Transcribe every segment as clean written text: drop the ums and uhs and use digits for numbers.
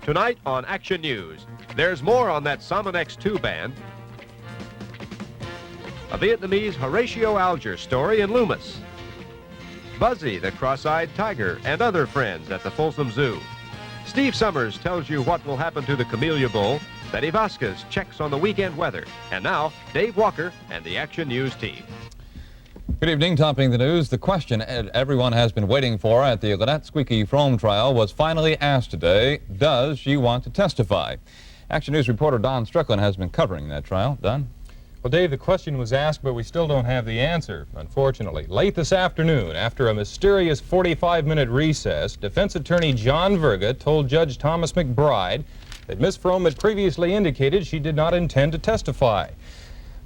Tonight on Action News, there's more on that Somonex 2 band, a Vietnamese Horatio Alger story in Loomis, Buzzy the cross-eyed tiger and other friends at the Folsom Zoo. Steve Summers tells you what will happen to the Camellia Bowl. Bette Vasquez checks on the weekend weather. And now, Dave Walker and the Action News team. Good evening. Topping the news, the question everyone has been waiting for at the Lynette Squeaky Fromm trial was finally asked today. Does she want to testify? Action News reporter Don Strickland has been covering that trial. Don? Well, Dave, the question was asked, but we still don't have the answer, unfortunately. Late this afternoon, after a mysterious 45-minute recess, defense attorney John Verga told Judge Thomas McBride that Ms. Fromm had previously indicated she did not intend to testify.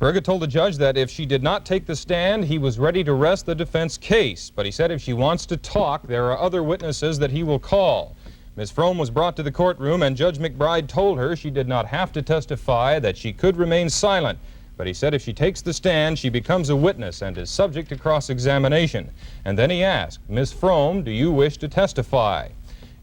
Verga told the judge that if she did not take the stand, he was ready to rest the defense case. But he said if she wants to talk, there are other witnesses that he will call. Ms. Fromm was brought to the courtroom, and Judge McBride told her she did not have to testify, that she could remain silent. But he said if she takes the stand, she becomes a witness and is subject to cross-examination. And then he asked, Ms. Fromm, do you wish to testify?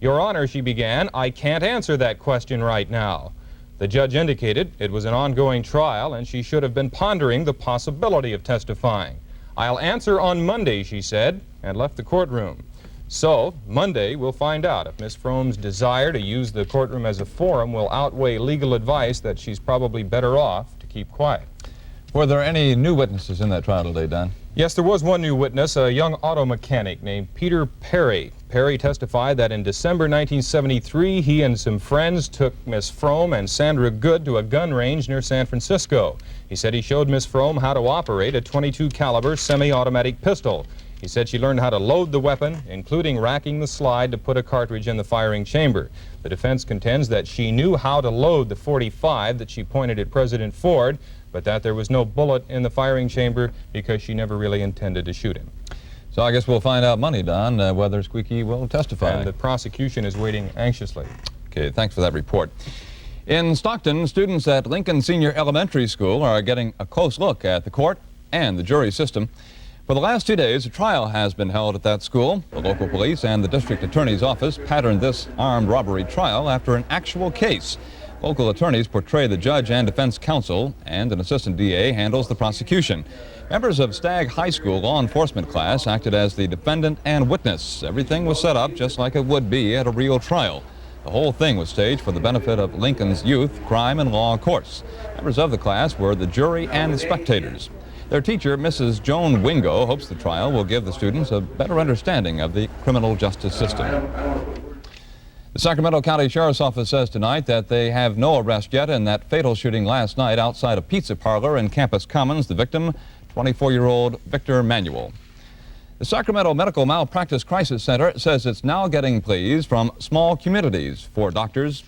Your Honor, she began, I can't answer that question right now. The judge indicated it was an ongoing trial and she should have been pondering the possibility of testifying. I'll answer on Monday, she said, and left the courtroom. So, Monday, we'll find out if Ms. Fromm's desire to use the courtroom as a forum will outweigh legal advice that she's probably better off to keep quiet. Were there any new witnesses in that trial today, Don? Yes, there was one new witness, a young auto mechanic named Peter Perry. Perry testified that in December 1973, he and some friends took Miss Fromm and Sandra Good to a gun range near San Francisco. He said he showed Miss Fromm how to operate a .22 caliber semi-automatic pistol. He said she learned how to load the weapon, including racking the slide to put a cartridge in the firing chamber. The defense contends that she knew how to load the .45 that she pointed at President Ford, but that there was no bullet in the firing chamber because she never really intended to shoot him. So I guess we'll find out Monday, Don, whether Squeaky will testify. And the prosecution is waiting anxiously. Okay, thanks for that report. In Stockton, students at Lincoln Senior Elementary School are getting a close look at the court and the jury system. For the last 2 days, a trial has been held at that school. The local police and the district attorney's office patterned this armed robbery trial after an actual case. Local attorneys portray the judge and defense counsel, and an assistant DA handles the prosecution. Members of Stagg High School law enforcement class acted as the defendant and witness. Everything was set up just like it would be at a real trial. The whole thing was staged for the benefit of Lincoln's youth crime and law course. Members of the class were the jury and the spectators. Their teacher, Mrs. Joan Wingo, hopes the trial will give the students a better understanding of the criminal justice system. The Sacramento County Sheriff's Office says tonight that they have no arrest yet in that fatal shooting last night outside a pizza parlor in Campus Commons. The victim, 24-year-old Victor Manuel. The Sacramento Medical Malpractice Crisis Center says it's now getting pleas from small communities for doctors.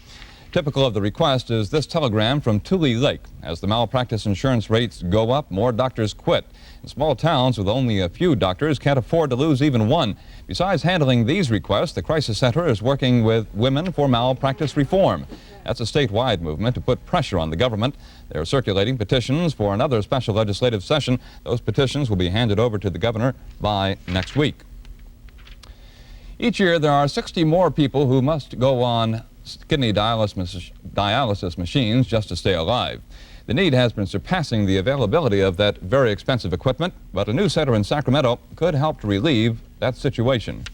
Typical of the request is this telegram from Tule Lake. As the malpractice insurance rates go up, more doctors quit. In small towns with only a few doctors can't afford to lose even one. Besides handling these requests, the Crisis Center is working with Women for Malpractice Reform. That's a statewide movement to put pressure on the government. They're circulating petitions for another special legislative session. Those petitions will be handed over to the governor by next week. Each year, there are 60 more people who must go on kidney dialysis machines just to stay alive. The need has been surpassing the availability of that very expensive equipment, but a new center in Sacramento could help to relieve that situation.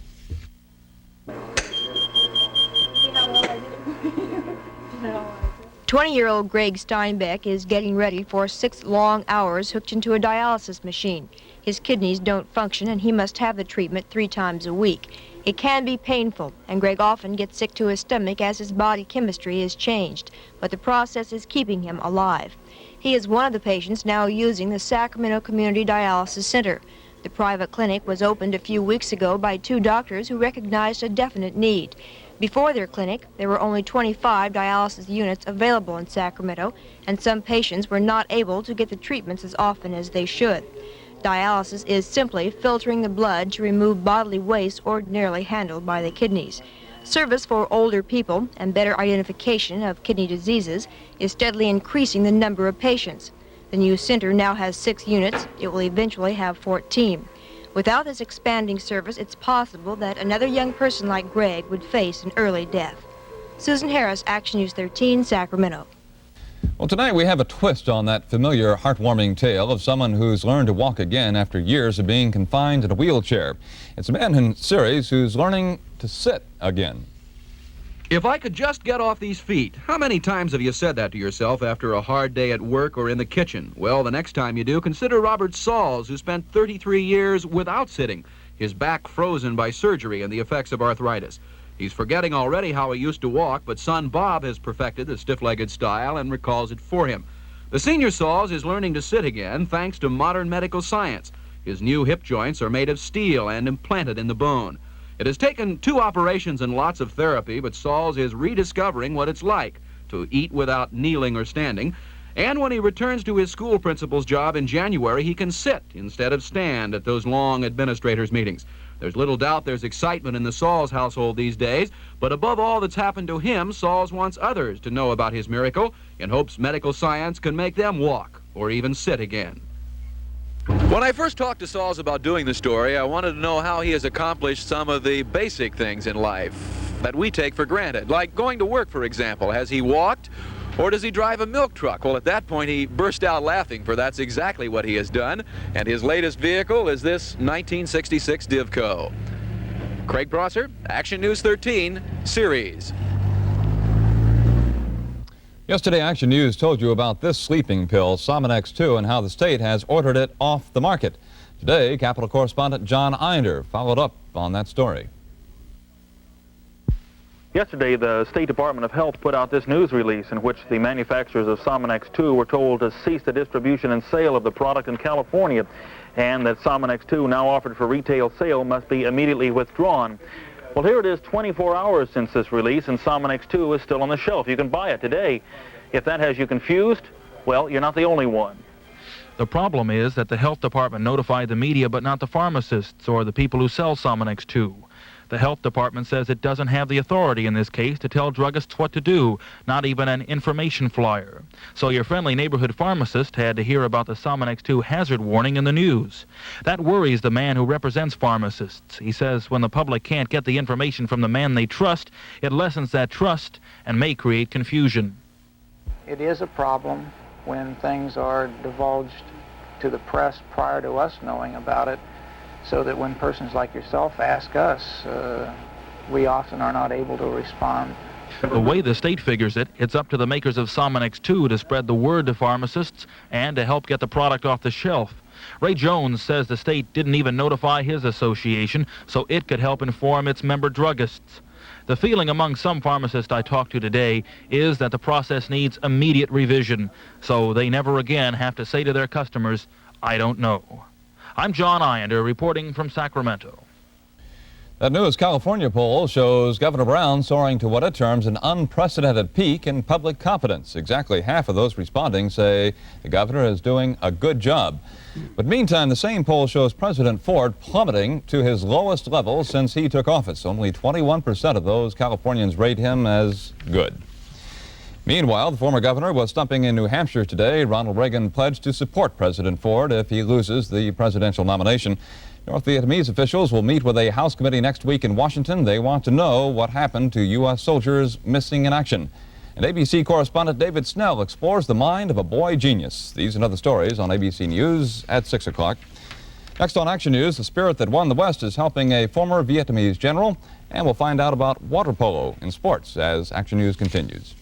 20-year-old Greg Steinbeck is getting ready for 6 long hours hooked into a dialysis machine. His kidneys don't function and he must have the treatment 3 times a week. It can be painful, and Greg often gets sick to his stomach as his body chemistry is changed, but the process is keeping him alive. He is one of the patients now using the Sacramento Community Dialysis Center. The private clinic was opened a few weeks ago by 2 doctors who recognized a definite need. Before their clinic, there were only 25 dialysis units available in Sacramento, and some patients were not able to get the treatments as often as they should. Dialysis is simply filtering the blood to remove bodily waste ordinarily handled by the kidneys. Service for older people and better identification of kidney diseases is steadily increasing the number of patients. The new center now has 6 units. It will eventually have 14. Without this expanding service, it's possible that another young person like Greg would face an early death. Susan Harris, Action News 13, Sacramento. Well, tonight we have a twist on that familiar, heartwarming tale of someone who's learned to walk again after years of being confined in a wheelchair. It's a man in series who's learning to sit again. If I could just get off these feet. How many times have you said that to yourself after a hard day at work or in the kitchen? Well, the next time you do, consider Robert Sauls, who spent 33 years without sitting, his back frozen by surgery and the effects of arthritis. He's forgetting already how he used to walk, but son Bob has perfected the stiff-legged style and recalls it for him. The senior Sauls is learning to sit again thanks to modern medical science. His new hip joints are made of steel and implanted in the bone. It has taken 2 operations and lots of therapy, but Sauls is rediscovering what it's like to eat without kneeling or standing. And when he returns to his school principal's job in January, he can sit instead of stand at those long administrators' meetings. There's little doubt there's excitement in the Sauls household these days, but above all that's happened to him, Sauls wants others to know about his miracle in hopes medical science can make them walk or even sit again. When I first talked to Sauls about doing the story, I wanted to know how he has accomplished some of the basic things in life that we take for granted, like going to work, for example. Has he walked? Or does he drive a milk truck? Well, at that point, he burst out laughing, for that's exactly what he has done. And his latest vehicle is this 1966 Divco. Craig Prosser, Action News 13, series. Yesterday, Action News told you about this sleeping pill, Sominex 2, and how the state has ordered it off the market. Today, Capitol correspondent John Inder followed up on that story. Yesterday, the State Department of Health put out this news release in which the manufacturers of Sominex 2 were told to cease the distribution and sale of the product in California, and that Sominex 2, now offered for retail sale, must be immediately withdrawn. Well, here it is 24 hours since this release, and Sominex 2 is still on the shelf. You can buy it today. If that has you confused, well, you're not the only one. The problem is that the Health Department notified the media, but not the pharmacists or the people who sell Sominex 2. The Health Department says it doesn't have the authority in this case to tell druggists what to do, not even an information flyer. So your friendly neighborhood pharmacist had to hear about the Sominex 2 hazard warning in the news. That worries the man who represents pharmacists. He says when the public can't get the information from the man they trust, it lessens that trust and may create confusion. It is a problem when things are divulged to the press prior to us knowing about it, so that when persons like yourself ask us, we often are not able to respond. The way the state figures it, it's up to the makers of Sominex 2 to spread the word to pharmacists and to help get the product off the shelf. Ray Jones says the state didn't even notify his association so it could help inform its member druggists. The feeling among some pharmacists I talked to today is that the process needs immediate revision, so they never again have to say to their customers, "I don't know." I'm John Inder reporting from Sacramento. That newest California poll shows Governor Brown soaring to what it terms an unprecedented peak in public confidence. Exactly half of those responding say the governor is doing a good job. But meantime, the same poll shows President Ford plummeting to his lowest level since he took office. Only 21% of those Californians rate him as good. Meanwhile, the former governor was stumping in New Hampshire today. Ronald Reagan pledged to support President Ford if he loses the presidential nomination. North Vietnamese officials will meet with a House committee next week in Washington. They want to know what happened to U.S. soldiers missing in action. And ABC correspondent David Snell explores the mind of a boy genius. These and other stories on ABC News at 6 o'clock. Next on Action News, the spirit that won the West is helping a former Vietnamese general. And we'll find out about water polo in sports as Action News continues.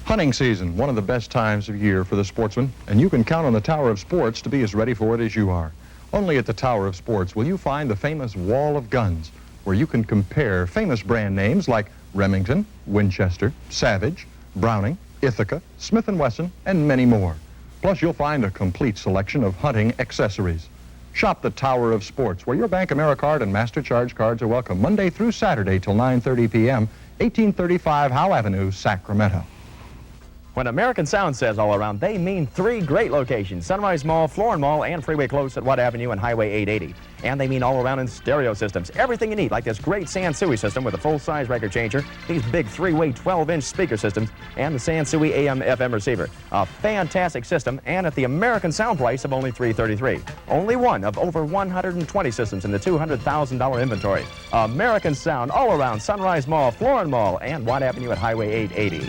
Hunting season, one of the best times of year for the sportsman, and you can count on the Tower of Sports to be as ready for it as you are. Only at the Tower of Sports will you find the famous wall of guns, where you can compare famous brand names like Remington, Winchester, Savage, Browning, Ithaca, Smith & Wesson, and many more. Plus, you'll find a complete selection of hunting accessories. Shop the Tower of Sports, where your Bank AmeriCard and Master Charge cards are welcome Monday through Saturday till 9:30 p.m., 1835 Howe Avenue, Sacramento. When American Sound says all around, they mean 3 great locations: Sunrise Mall, Florin Mall, and Freeway Close at Watt Avenue and Highway 880. And they mean all around in stereo systems. Everything you need, like this great Sansui system with a full-size record changer, these big 3-way 12-inch speaker systems, and the Sansui AM/FM receiver. A fantastic system, and at the American Sound price of only $333. Only one of over 120 systems in the $200,000 inventory. American Sound all around Sunrise Mall, Florin Mall, and Watt Avenue at Highway 880.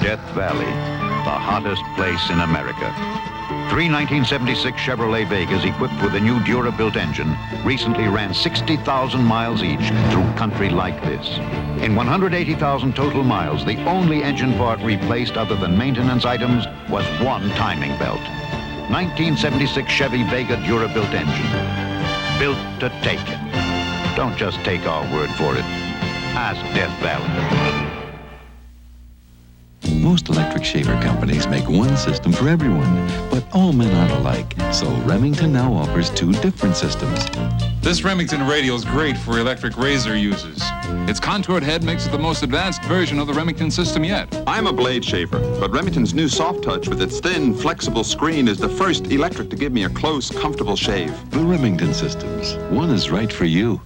Death Valley, the hottest place in America. 3 1976 Chevrolet Vegas equipped with a new Dura-built engine recently ran 60,000 miles each through country like this. In 180,000 total miles, the only engine part replaced other than maintenance items was one timing belt. 1976 Chevy Vega Dura-built engine. Built to take it. Don't just take our word for it. Ask Death Valley. Most electric shaver companies make one system for everyone, but all men aren't alike, so Remington now offers 2 different systems. This Remington radial is great for electric razor users. Its contoured head makes it the most advanced version of the Remington system yet. I'm a blade shaver, but Remington's new Soft Touch with its thin, flexible screen is the first electric to give me a close, comfortable shave. The Remington systems. One is right for you.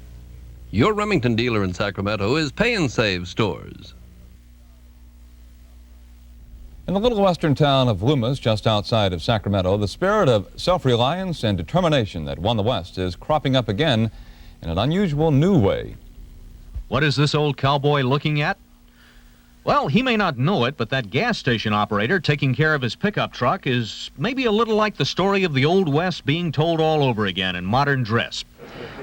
Your Remington dealer in Sacramento is Pay and Save Stores. In the little western town of Loomis, just outside of Sacramento, the spirit of self-reliance and determination that won the West is cropping up again in an unusual new way. What is this old cowboy looking at? Well, he may not know it, but that gas station operator taking care of his pickup truck is maybe a little like the story of the Old West being told all over again in modern dress.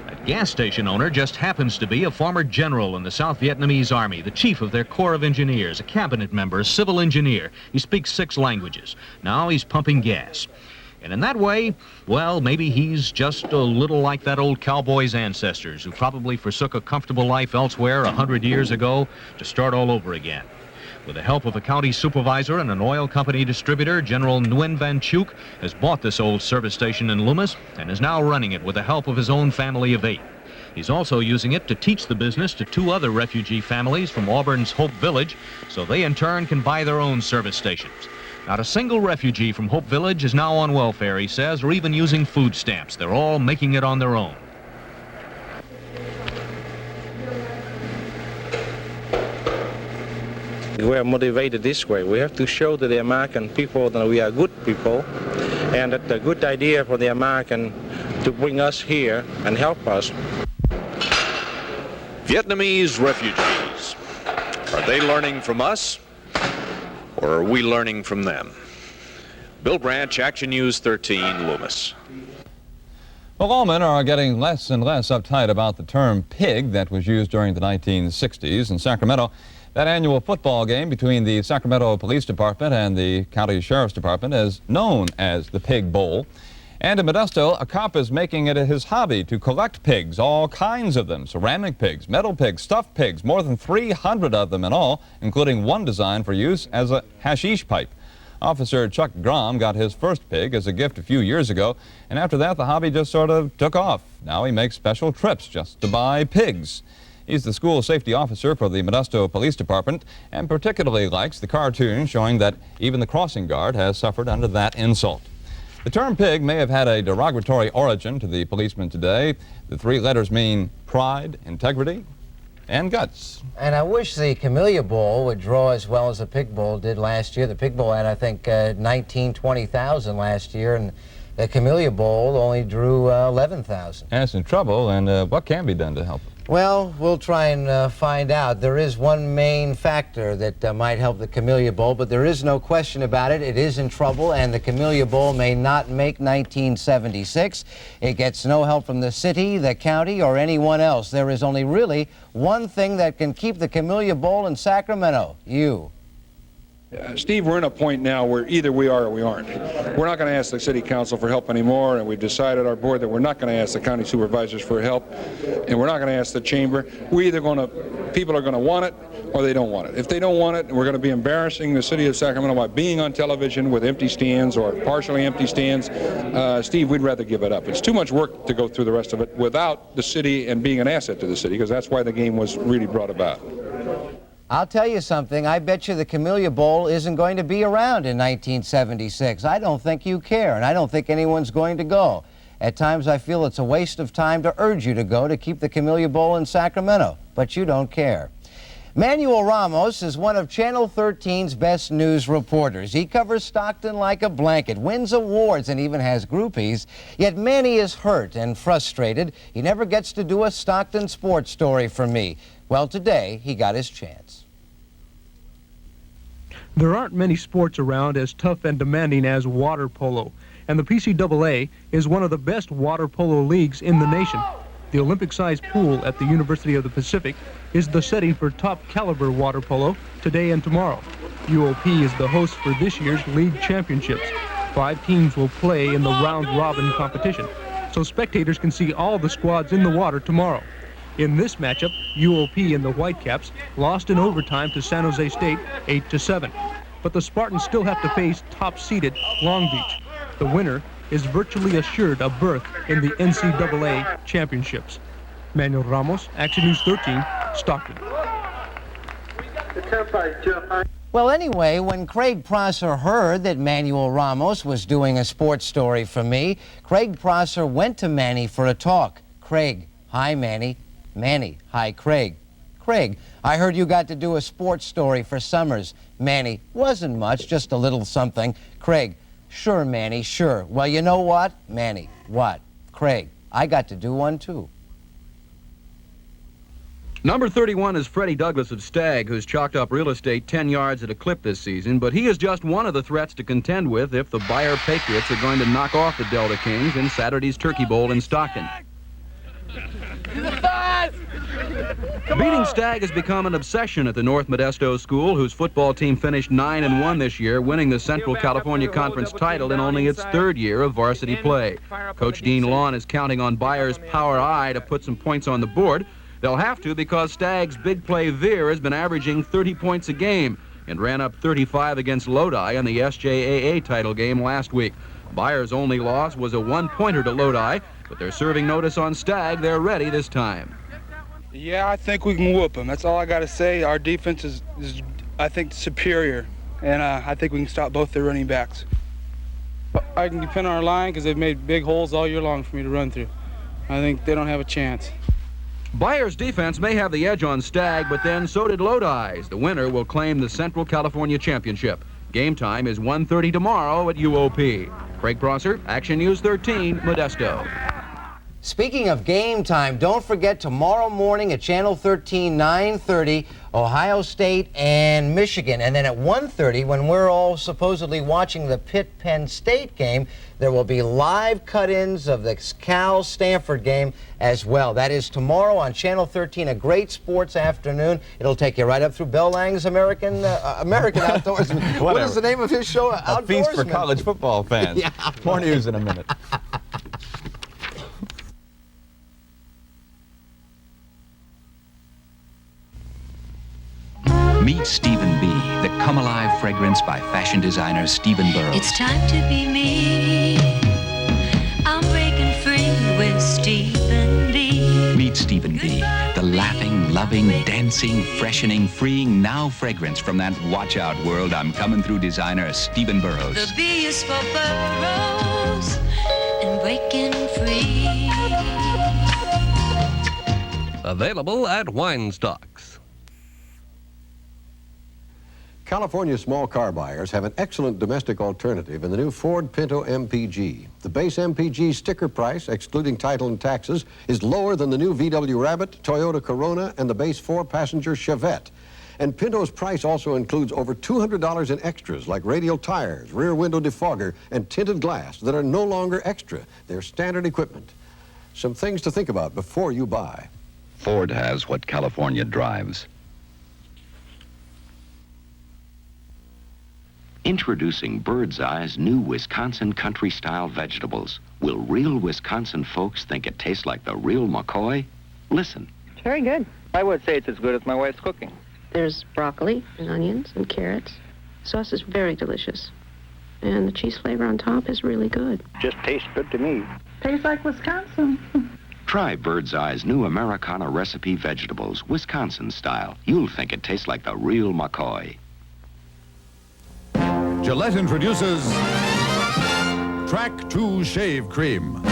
That gas station owner just happens to be a former general in the South Vietnamese Army, the chief of their Corps of Engineers, a cabinet member, a civil engineer. He speaks 6 languages. Now he's pumping gas. And in that way, well, maybe he's just a little like that old cowboy's ancestors who probably forsook a comfortable life elsewhere 100 years ago to start all over again. With the help of a county supervisor and an oil company distributor, General Nguyen Van Chuk has bought this old service station in Loomis and is now running it with the help of his own family of 8. He's also using it to teach the business to 2 other refugee families from Auburn's Hope Village, so they in turn can buy their own service stations. Not a single refugee from Hope Village is now on welfare, he says, or even using food stamps. They're all making it on their own. We are motivated this way. We have to show to the American people that we are good people and that the good idea for the American to bring us here and help us. Vietnamese refugees. Are they learning from us or are we learning from them? Bill Branch, Action News 13, Loomis. Well, all men are getting less and less uptight about the term pig that was used during the 1960s in Sacramento. That annual football game between the Sacramento Police Department and the County Sheriff's Department is known as the Pig Bowl. And in Modesto, a cop is making it his hobby to collect pigs, all kinds of them, ceramic pigs, metal pigs, stuffed pigs, more than 300 of them in all, including one designed for use as a hashish pipe. Officer Chuck Grom got his first pig as a gift a few years ago, and after that the hobby just sort of took off. Now he makes special trips just to buy pigs. He's the school safety officer for the Modesto Police Department and particularly likes the cartoon showing that even the crossing guard has suffered under that insult. The term pig may have had a derogatory origin to the policeman today. The 3 letters mean pride, integrity, and guts. And I wish the Camellia Bowl would draw as well as the Pig Bowl did last year. The Pig Bowl had, I think, 20,000 last year, and the Camellia Bowl only drew 11,000. And it's in trouble, and what can be done to help it? Well, we'll try and find out. There is one main factor that might help the Camellia Bowl, but there is no question about it. It is in trouble, and the Camellia Bowl may not make 1976. It gets no help from the city, the county, or anyone else. There is only really one thing that can keep the Camellia Bowl in Sacramento: you. Steve, we're in a point now where either we are or we aren't. We're not going to ask the city council for help anymore, and we've decided, our board, that we're not going to ask the county supervisors for help, and we're not going to ask the chamber. We're either going to, people are going to want it or they don't want it. If they don't want it, we're going to be embarrassing the city of Sacramento by being on television with empty stands or partially empty stands. Steve, we'd rather give it up. It's too much work to go through the rest of it without the city and being an asset to the city, because that's why the game was really brought about. I'll tell you something. I bet you the Camellia Bowl isn't going to be around in 1976. I don't think you care, and I don't think anyone's going to go. At times I feel it's a waste of time to urge you to go to keep the Camellia Bowl in Sacramento, but you don't care. Manuel Ramos is one of Channel 13's best news reporters. He covers Stockton like a blanket, wins awards, and even has groupies. Yet Manny is hurt and frustrated. He never gets to do a Stockton sports story for me. Well, today he got his chance. There aren't many sports around as tough and demanding as water polo, and the PCAA is one of the best water polo leagues in the nation. The Olympic-sized pool at the University of the Pacific is the setting for top-caliber water polo today and tomorrow. UOP is the host for this year's league championships. 5 teams will play in the round-robin competition, so spectators can see all the squads in the water tomorrow. In this matchup, UOP and the Whitecaps lost in overtime to San Jose State 8-7. But the Spartans still have to face top-seeded Long Beach. The winner is virtually assured a berth in the NCAA championships. Manuel Ramos, Action News 13, Stockton. Well, anyway, when Craig Prosser heard that Manuel Ramos was doing a sports story for me, Craig Prosser went to Manny for a talk. Craig, hi, Manny. Manny, hi, Craig. Craig, I heard you got to do a sports story for Summers. Manny, wasn't much, just a little something. Craig, sure, Manny, sure. Well, you know what? Manny, what? Craig, I got to do one, too. Number 31 is Freddie Douglas of Stagg, who's chalked up real estate 10 yards at a clip this season, but he is just one of the threats to contend with if the Bayer Patriots are going to knock off the Delta Kings in Saturday's Turkey Bowl in Stockton. Beating Stagg has become an obsession at the North Modesto School, whose football team finished 9-1 this year, winning the Central California Conference title in only its 3rd year of varsity play. Coach Dean Lawn is counting on Bayer's power eye to put some points on the board. They'll have to because Stagg's big play Veer has been averaging 30 points a game and ran up 35 against Lodi in the SJAA title game last week. Bayer's only loss was a 1-pointer to Lodi, but they're serving notice on Stagg. They're ready this time. Yeah, I think we can whoop them. That's all I got to say. Our defense is, I think, superior, and I think we can stop both their running backs. I can depend on our line because they've made big holes all year long for me to run through. I think they don't have a chance. Bayer's defense may have the edge on Stagg, but then so did Lodi's. The winner will claim the Central California Championship. Game time is 1:30 tomorrow at UOP. Craig Prosser, Action News 13, Modesto. Speaking of game time, don't forget tomorrow morning at Channel 13, 9:30, Ohio State and Michigan. And then at 1:30, when we're all supposedly watching the Pitt-Penn State game, there will be live cut-ins of the Cal-Stanford game as well. That is tomorrow on Channel 13, a great sports afternoon. It'll take you right up through Bell Lang's American Outdoorsman. What is the name of his show? A feast for college football fans. Yeah. More news in a minute. Meet Stephen B., the Come Alive fragrance by fashion designer Stephen Burrows. It's time to be me. I'm breaking free with Stephen B. Meet Stephen B., the laughing, loving, dancing, freshening, freeing now fragrance from that watch out world. I'm coming through designer Stephen Burrows. The B is for Burrows and breaking free. Available at Wine Stocks. California small car buyers have an excellent domestic alternative in the new Ford Pinto MPG. The base MPG sticker price, excluding title and taxes, is lower than the new VW Rabbit, Toyota Corona, and the base 4-passenger Chevette. And Pinto's price also includes over $200 in extras like radial tires, rear window defogger, and tinted glass that are no longer extra. They're standard equipment. Some things to think about before you buy. Ford has what California drives. Introducing Bird's Eye's new Wisconsin country-style vegetables. Will real Wisconsin folks think it tastes like the real McCoy? Listen. Very good. I would say it's as good as my wife's cooking. There's broccoli and onions and carrots. The sauce is very delicious. And the cheese flavor on top is really good. Just tastes good to me. Tastes like Wisconsin. Try Bird's Eye's new Americana recipe vegetables, Wisconsin style. You'll think it tastes like the real McCoy. Gillette introduces Track 2 Shave Cream.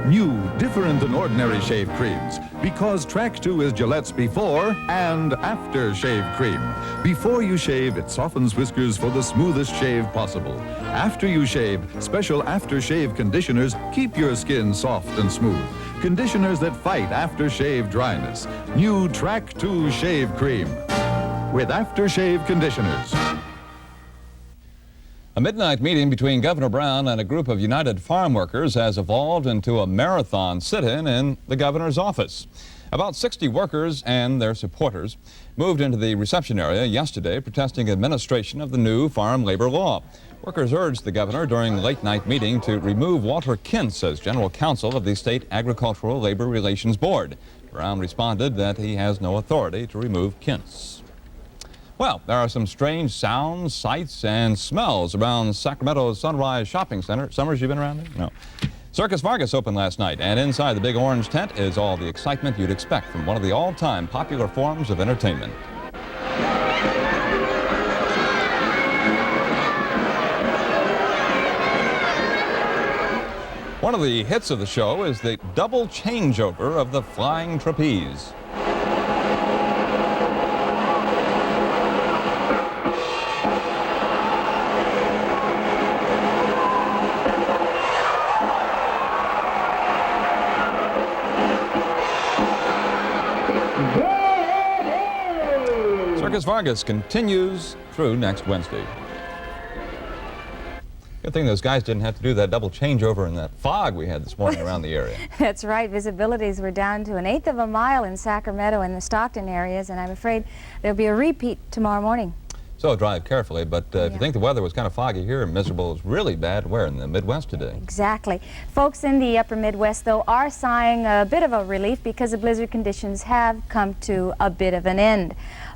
New, different than ordinary shave creams, because Track 2 is Gillette's before and after shave cream. Before you shave, it softens whiskers for the smoothest shave possible. After you shave, special aftershave conditioners keep your skin soft and smooth. Conditioners that fight aftershave dryness. New Track 2 Shave Cream with aftershave conditioners. A midnight meeting between Governor Brown and a group of United Farm Workers has evolved into a marathon sit-in in the governor's office. About 60 workers and their supporters moved into the reception area yesterday protesting administration of the new farm labor law. Workers urged the governor during the late-night meeting to remove Walter Kintz as general counsel of the State Agricultural Labor Relations Board. Brown responded that he has no authority to remove Kintz. Well, there are some strange sounds, sights, and smells around Sacramento's Sunrise Shopping Center. Summers, you been around there? No. Circus Vargas opened last night, and inside the big orange tent is all the excitement you'd expect from one of the all-time popular forms of entertainment. One of the hits of the show is the double changeover of the flying trapeze. Circus Vargas continues through next Wednesday. Good thing those guys didn't have to do that double changeover in that fog we had this morning around the area. That's right. Visibilities were down to 1/8 of a mile in Sacramento and the Stockton areas, and I'm afraid there'll be a repeat tomorrow morning. So drive carefully, but if you think the weather was kind of foggy here and miserable, it's really bad where in the Midwest today. Exactly. Folks in the upper Midwest, though, are sighing a bit of a relief because the blizzard conditions have come to a bit of an end.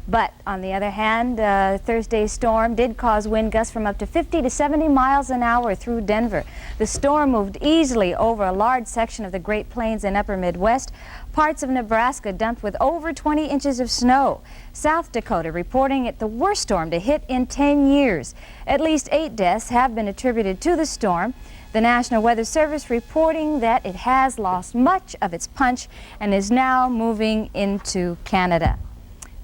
But on the other hand, Thursday's storm did cause wind gusts from up to 50 to 70 miles an hour through Denver. The storm moved easily over a large section of the Great Plains and upper Midwest. Parts of Nebraska dumped with over 20 inches of snow. South Dakota reporting it the worst storm to hit in 10 years. At least 8 deaths have been attributed to the storm. The National Weather Service reporting that it has lost much of its punch and is now moving into Canada.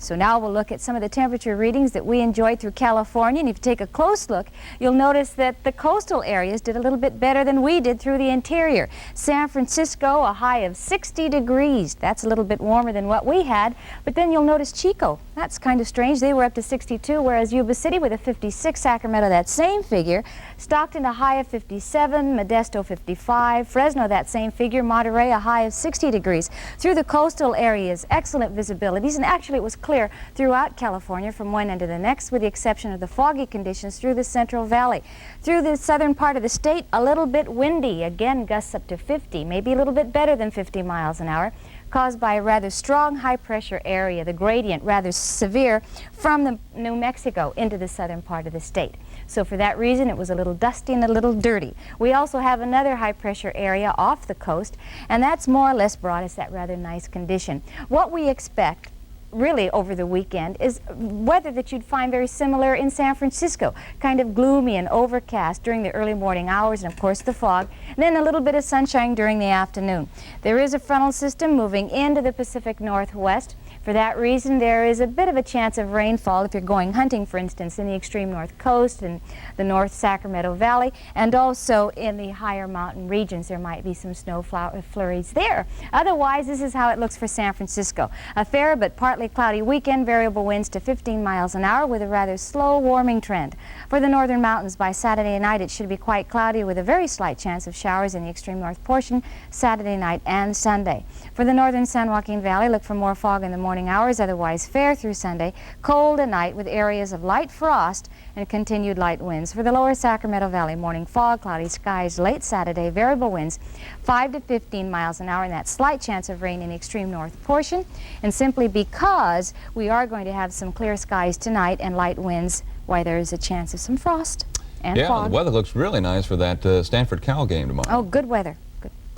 So now we'll look at some of the temperature readings that we enjoyed through California. And if you take a close look, you'll notice that the coastal areas did a little bit better than we did through the interior. San Francisco, a high of 60 degrees. That's a little bit warmer than what we had. But then you'll notice Chico. That's kind of strange. They were up to 62, whereas Yuba City with a 56, Sacramento, that same figure. Stockton, a high of 57, Modesto 55, Fresno, that same figure, Monterey, a high of 60 degrees. Through the coastal areas, excellent visibilities, and actually it was clear throughout California from one end to the next, with the exception of the foggy conditions through the Central Valley. Through the southern part of the state, a little bit windy, again gusts up to 50, maybe a little bit better than 50 miles an hour, caused by a rather strong high-pressure area, the gradient rather severe, from the New Mexico into the southern part of the state. So for that reason, it was a little dusty and a little dirty. We also have another high-pressure area off the coast, and that's more or less brought us that rather nice condition. What we expect really over the weekend is weather that you'd find very similar in San Francisco, kind of gloomy and overcast during the early morning hours, and of course the fog, and then a little bit of sunshine during the afternoon. There is a frontal system moving into the Pacific Northwest. For that reason, there is a bit of a chance of rainfall if you're going hunting, for instance, in the extreme north coast and the North Sacramento Valley, and also in the higher mountain regions. There might be some snow flurries there. Otherwise, this is how it looks for San Francisco. A fair but partly cloudy weekend, variable winds to 15 miles an hour with a rather slow warming trend. For the northern mountains, by Saturday night, it should be quite cloudy with a very slight chance of showers in the extreme north portion Saturday night and Sunday. For the northern San Joaquin Valley, look for more fog in the morning hours, otherwise fair through Sunday, cold at night with areas of light frost and continued light winds. For the lower Sacramento Valley, morning fog, cloudy skies late Saturday, variable winds 5 to 15 miles an hour, and that slight chance of rain in the extreme north portion. And simply because we are going to have some clear skies tonight and light winds, why there is a chance of some frost and fog. Yeah, the weather looks really nice for that Stanford Cal game tomorrow. Oh, good weather.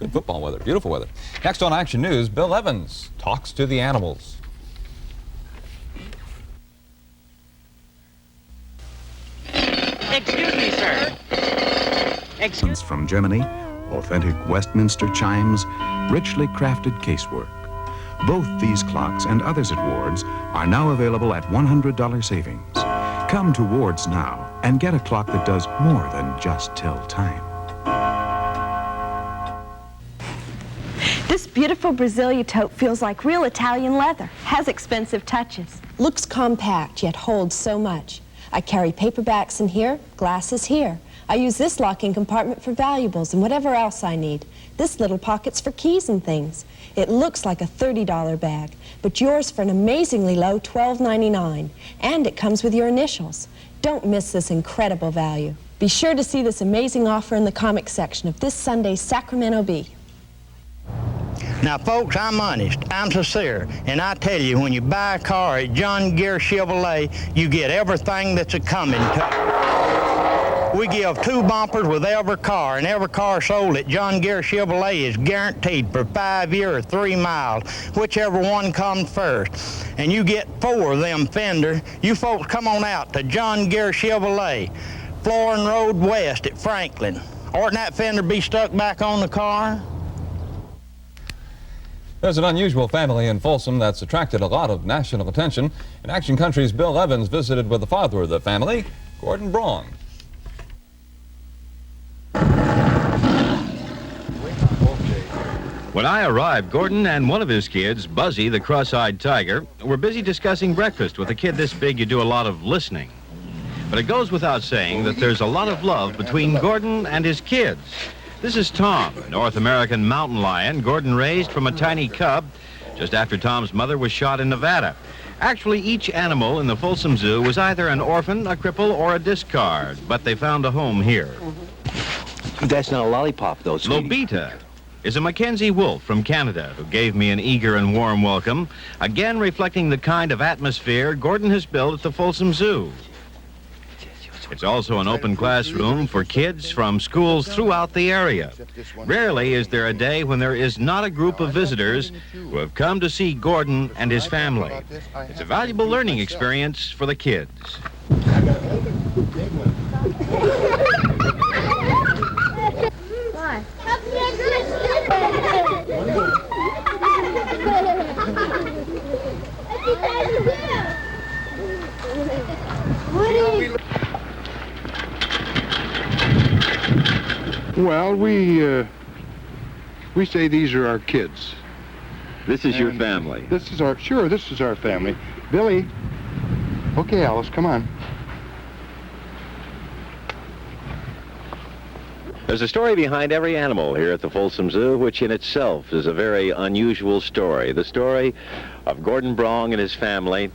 Good football weather, beautiful weather. Next on Action News, Bill Evans talks to the animals. Excuse me, sir. From Germany, authentic Westminster chimes, richly crafted casework. Both these clocks and others at Ward's are now available at $100 savings. Come to Ward's now and get a clock that does more than just tell time. This beautiful Brasilia tote feels like real Italian leather, has expensive touches. Looks compact, yet holds so much. I carry paperbacks in here, glasses here. I use this locking compartment for valuables and whatever else I need. This little pocket's for keys and things. It looks like a $30 bag, but yours for an amazingly low $12.99. And it comes with your initials. Don't miss this incredible value. Be sure to see this amazing offer in the comics section of this Sunday's Sacramento Bee. Now, folks, I'm honest, I'm sincere, and I tell you, when you buy a car at John Deere Chevrolet, you get everything that's a-coming to. We give 2 bumpers with every car, and every car sold at John Deere Chevrolet is guaranteed for 5 years or 3 miles, whichever one comes first. And you get 4 of them fenders. You folks come on out to John Deere Chevrolet, Florin Road West at Franklin. Oughtn't that fender be stuck back on the car? There's an unusual family in Folsom that's attracted a lot of national attention. In Action Country's Bill Evans visited with the father of the family, Gordon Braun. When I arrived, Gordon and one of his kids, Buzzy, the cross-eyed tiger, were busy discussing breakfast. With a kid this big, you do a lot of listening. But it goes without saying that there's a lot of love between Gordon and his kids. This is Tom, a North American mountain lion Gordon raised from a tiny cub just after Tom's mother was shot in Nevada. Actually, each animal in the Folsom Zoo was either an orphan, a cripple, or a discard, but they found a home here. That's not a lollipop, though, sweetie. Lobita is a Mackenzie wolf from Canada who gave me an eager and warm welcome, again reflecting the kind of atmosphere Gordon has built at the Folsom Zoo. It's also an open classroom for kids from schools throughout the area. Rarely is there a day when there is not a group of visitors who have come to see Gordon and his family. It's a valuable learning experience for the kids. Well, we say these are our kids. This is your family. This is our family. Billy. Okay, Alice, come on. There's a story behind every animal here at the Folsom Zoo, which in itself is a very unusual story. The story of Gordon Braun and his family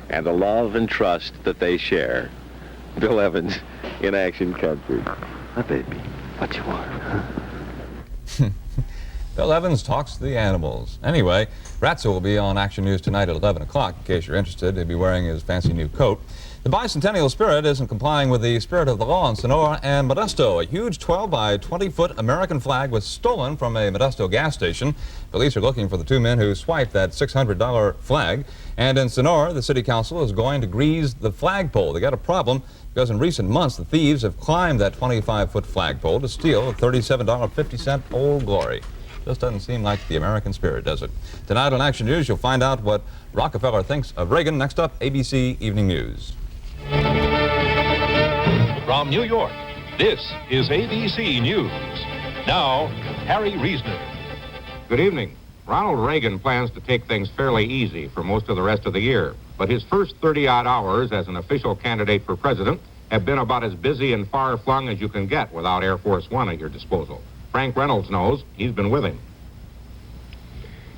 and the love and trust that they share. Bill Evans in Action Country. Hi, baby. What you want, huh? Bill Evans talks to the animals. Anyway, Ratzel will be on Action News tonight at 11 o'clock. In case you're interested, he'll be wearing his fancy new coat. The bicentennial spirit isn't complying with the spirit of the law in Sonora and Modesto. A huge 12 by 20-foot American flag was stolen from a Modesto gas station. Police are looking for the 2 men who swiped that $600 flag. And in Sonora, the city council is going to grease the flagpole. They got a problem because in recent months, the thieves have climbed that 25-foot flagpole to steal a $37.50 Old Glory. Just doesn't seem like the American spirit, does it? Tonight on Action News, you'll find out what Rockefeller thinks of Reagan. Next up, ABC Evening News. From New York, this is ABC News. Now, Harry Reasoner. Good evening. Ronald Reagan plans to take things fairly easy for most of the rest of the year, but his first 30-odd hours as an official candidate for president have been about as busy and far-flung as you can get without Air Force One at your disposal. Frank Reynolds knows. He's been with him.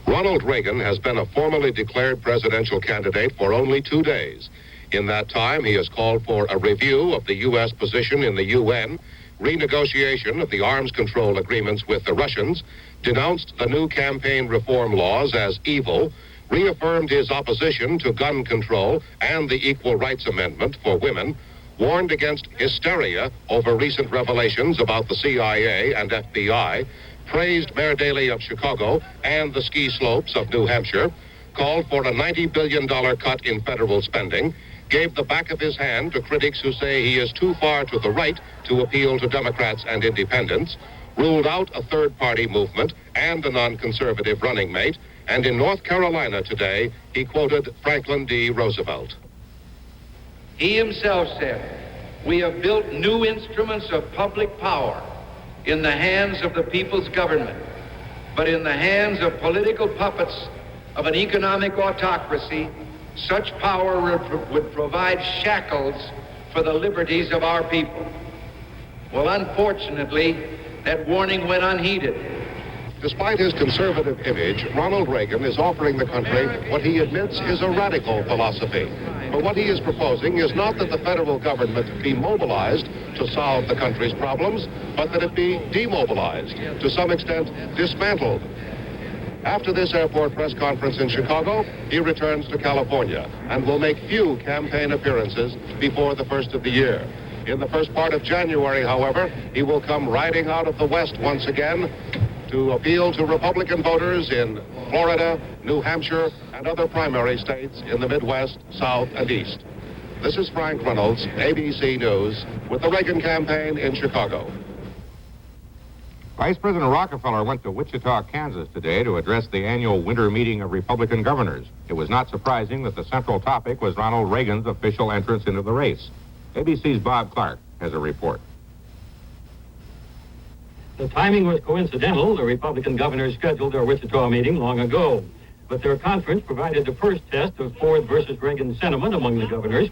Ronald Reagan has been a formally declared presidential candidate for only 2 days. In that time, he has called for a review of the U.S. position in the UN, renegotiation of the arms control agreements with the Russians, denounced the new campaign reform laws as evil, reaffirmed his opposition to gun control and the Equal Rights Amendment for women, warned against hysteria over recent revelations about the CIA and FBI, praised Mayor Daley of Chicago and the ski slopes of New Hampshire, called for a $90 billion cut in federal spending, gave the back of his hand to critics who say he is too far to the right to appeal to Democrats and independents, ruled out a third-party movement and a non-conservative running mate, and in North Carolina today, he quoted Franklin D. Roosevelt. He himself said, "We have built new instruments of public power in the hands of the people's government, but in the hands of political puppets of an economic autocracy, such power would provide shackles for the liberties of our people." Well, unfortunately, that warning went unheeded. Despite his conservative image, Ronald Reagan is offering the country what he admits is a radical philosophy. But what he is proposing is not that the federal government be mobilized to solve the country's problems, but that it be demobilized, to some extent dismantled. After this airport press conference in Chicago, he returns to California and will make few campaign appearances before the first of the year. In the first part of January, however, he will come riding out of the West once again to appeal to Republican voters in Florida, New Hampshire, and other primary states in the Midwest, South, and East. This is Frank Reynolds, ABC News, with the Reagan campaign in Chicago. Vice President Rockefeller went to Wichita, Kansas today to address the annual winter meeting of Republican governors. It was not surprising that the central topic was Ronald Reagan's official entrance into the race. ABC's Bob Clark has a report. The timing was coincidental. The Republican governors scheduled their Wichita meeting long ago. But their conference provided the first test of Ford versus Reagan sentiment among the governors.